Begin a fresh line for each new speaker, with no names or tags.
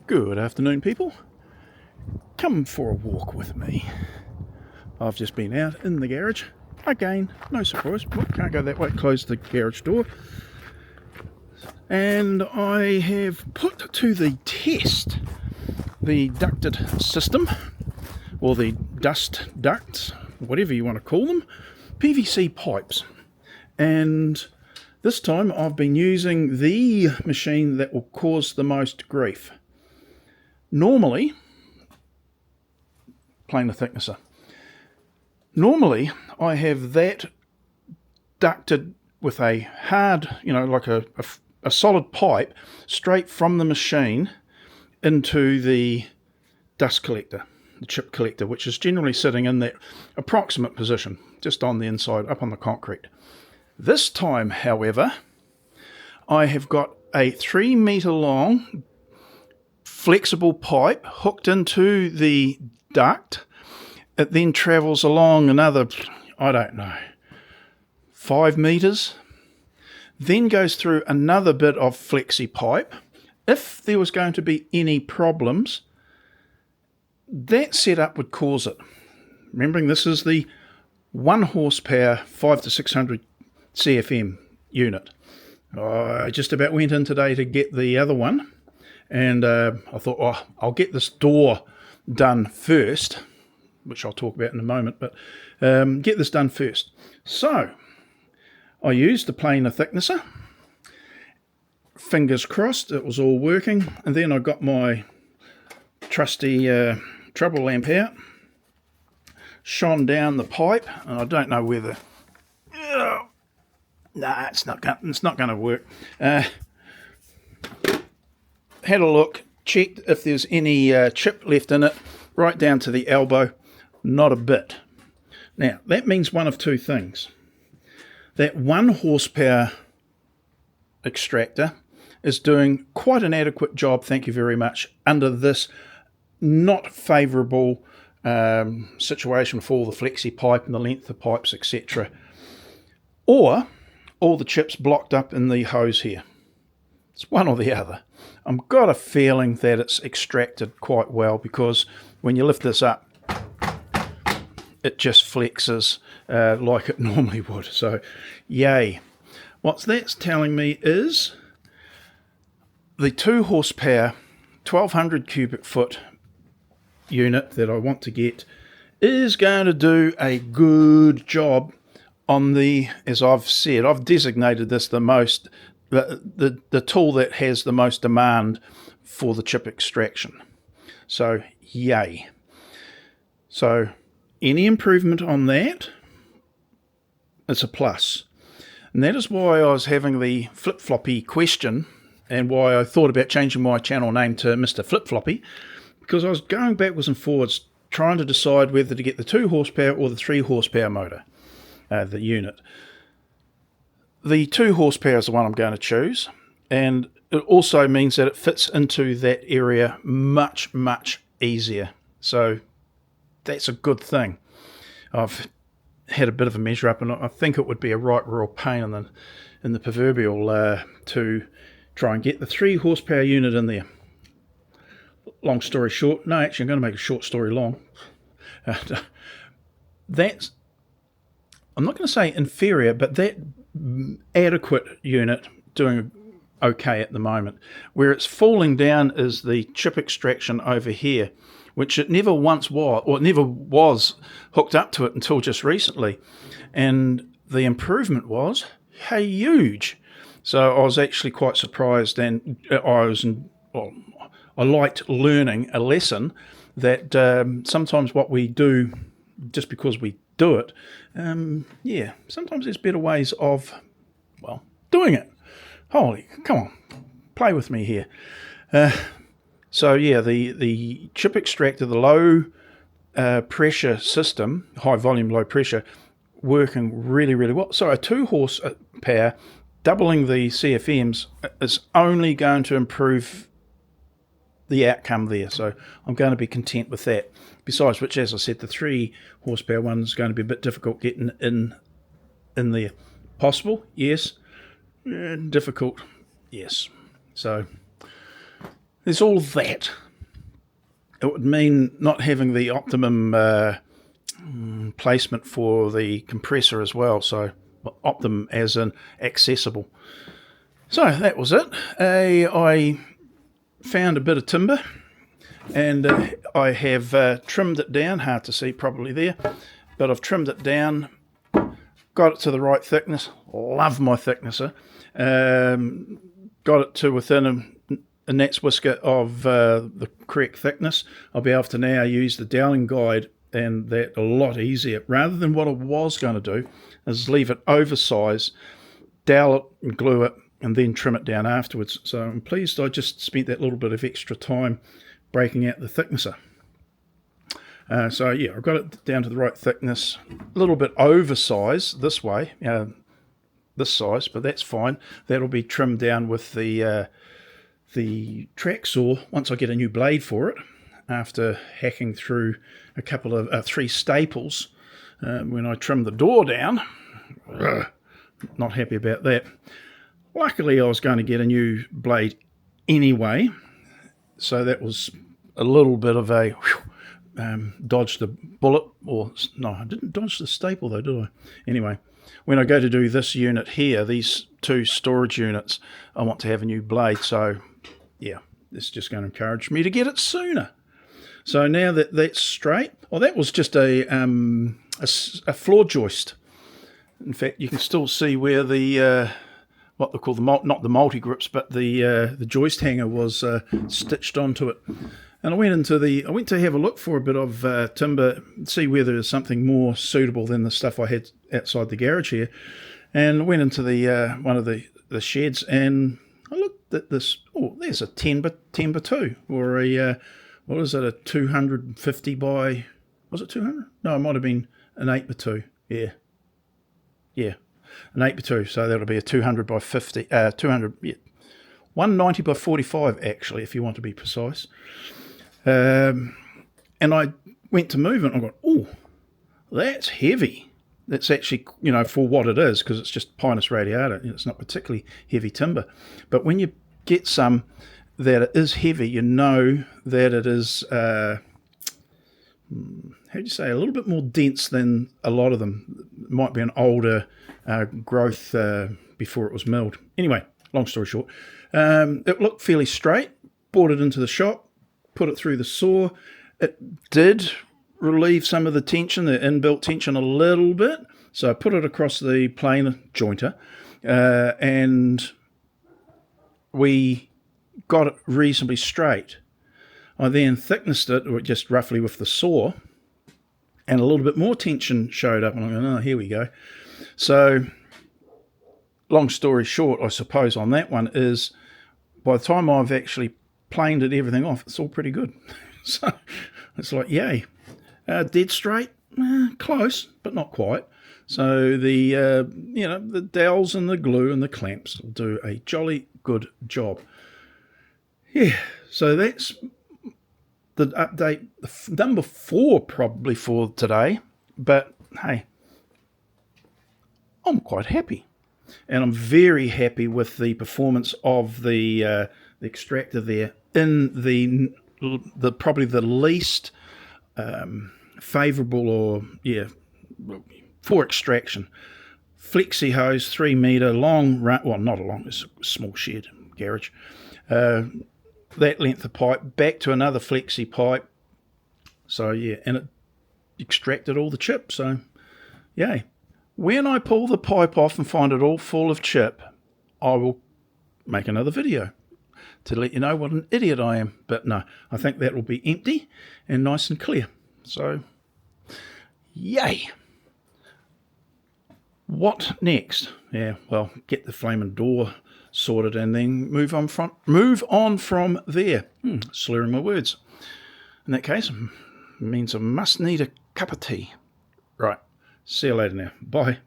Good afternoon, people. Come for a walk with me. I've just been out in the garage. Again, no surprise. Well, can't go that way. Close the garage door. And I have put to the test the ducted system, or the ducts, whatever you want to call them, PVC pipes. And this time I've been using the machine that will cause the most grief. Normally, planer thicknesser. Normally, I have that ducted with a hard, like a solid pipe straight from the machine into the dust collector, the chip collector, which is generally sitting in that approximate position, just on the inside, up on the concrete. This time, however, I have got a 3 meter long flexible pipe hooked into the duct. It then travels along another, 5 meters, then goes through another bit of flexi pipe. If there was going to be any problems, that setup would cause it. Remembering this is the 1 horsepower 5 to 600 CFM unit. I just about went in today to get the other one, and I thought, I'll get this door done first, which I'll talk about in a moment, but get this done first. So I used the planer thicknesser. Fingers crossed it was all working, and then I got my trusty trouble lamp out, shone down the pipe, and I don't know whether it's not going to work. Had a look, checked if there's any chip left in it, right down to the elbow. Not a bit. Now, that means one of two things. That 1 horsepower extractor is doing quite an adequate job, thank you very much, under this not favourable situation for all the flexi pipe and the length of pipes, etc. Or all the chips blocked up in the hose here. It's one or the other. I've got a feeling that it's extracted quite well, because when you lift this up, it just flexes like it normally would. So, yay. What that's telling me is the 2 horsepower, 1200 cubic foot unit that I want to get is going to do a good job on the, as I've said, I've designated this the tool that has the most demand for the chip extraction. So, yay. So, any improvement on that, it's a plus. And that is why I was having the flip-floppy question, and why I thought about changing my channel name to Mr. Flip-Floppy, because I was going backwards and forwards trying to decide whether to get the 2 horsepower or the 3 horsepower motor, the unit. The 2 horsepower is the one I'm going to choose, and it also means that it fits into that area much, much easier. So that's a good thing. I've had a bit of a measure up, and I think it would be a right royal pain in the proverbial to try and get the 3 horsepower unit in there. Long story short, no, actually I'm going to make a short story long. That's, I'm not going to say inferior, but that adequate unit doing okay at the moment. Where it's falling down is the chip extraction over here, which it never once was, or it never was hooked up to it until just recently. And the improvement was huge. So I was actually quite surprised, and I liked learning a lesson that sometimes what we do, just because we do it, sometimes there's better ways of, doing it. Holy, come on, play with me here. So yeah, the chip extractor, the low pressure system, high volume, low pressure, working really, really well. So a 2 horsepower, doubling the CFMs, is only going to improve the outcome there. So I'm going to be content with that. Besides which, as I said, the 3 horsepower one is going to be a bit difficult getting in there. Possible, yes. Difficult, yes. So there's all that. It would mean not having the optimum placement for the compressor as well, so optimum as in accessible. So that was it. I found a bit of timber, and I have trimmed it down. Hard to see probably there, but I've trimmed it down, got it to the right thickness. Love my thicknesser. Got it to within a gnat's whisker of the correct thickness. I'll be able to now use the doweling guide and that a lot easier, rather than what I was going to do is leave it oversized, dowel it and glue it, and then trim it down afterwards. So I'm pleased I just spent that little bit of extra time breaking out the thicknesser. So yeah, I've got it down to the right thickness, a little bit oversized this way, this size, but that's fine. That'll be trimmed down with the track saw once I get a new blade for it, after hacking through a couple of 3 staples when I trimmed the door down. Not happy about that. Luckily I was going to get a new blade anyway, so that was a little bit of a dodge the bullet, or no, I didn't dodge the staple though, did I? Anyway, when I go to do this unit here, these 2 storage units, I want to have a new blade, so yeah, it's just going to encourage me to get it sooner. So now that that's straight, well, that was just a floor joist. In fact, you can still see where the what they call not the multi grips, but the joist hanger was stitched onto it. And I went to have a look for a bit of timber, see whether there's something more suitable than the stuff I had outside the garage here. And went into the one of the sheds, and I looked at this. Oh, there's a 10 by 2, or a what is it, a 250 by, was it 200? No, it might have been an 8 by 2. Yeah, an 8 by 2. So that'll be a 200 by 50. 200. Yeah, 190 by 45 actually, if you want to be precise. And I went to move it, and I got, oh, that's heavy. That's actually, for what it is, because it's just Pinus radiata, it's not particularly heavy timber. But when you get some that it is heavy, you know that it is, how do you say, a little bit more dense than a lot of them. It might be an older growth before it was milled. Anyway, long story short, it looked fairly straight. Brought it into the shop, put it through the saw. It did relieve some of the tension, the inbuilt tension, a little bit. So I put it across the plane jointer, and we got it reasonably straight. I then thicknessed it, or just roughly with the saw, and a little bit more tension showed up, and I'm going, oh, here we go. So long story short, I suppose on that one is, by the time I've actually planed it, everything off, it's all pretty good. So it's like, yay. Dead straight, close, but not quite. So the the dowels and the glue and the clamps will do a jolly good job. Yeah, so that's the update, number 4 probably for today. But hey, I'm quite happy, and I'm very happy with the performance of the extractor there in the probably the least favourable, or for extraction. Flexi hose, 3 metre long run, well, not a long, it's a small shed garage. That length of pipe back to another flexi pipe. So yeah, and it extracted all the chip. So yay. When I pull the pipe off and find it all full of chip, I will make another video to let you know what an idiot I am. But no, I think that will be empty and nice and clear. So yay. What next? Yeah, well, get the flaming door sorted and then move on from there. Slurring my words. In that case, it means I must need a cup of tea. Right. See you later now. Bye.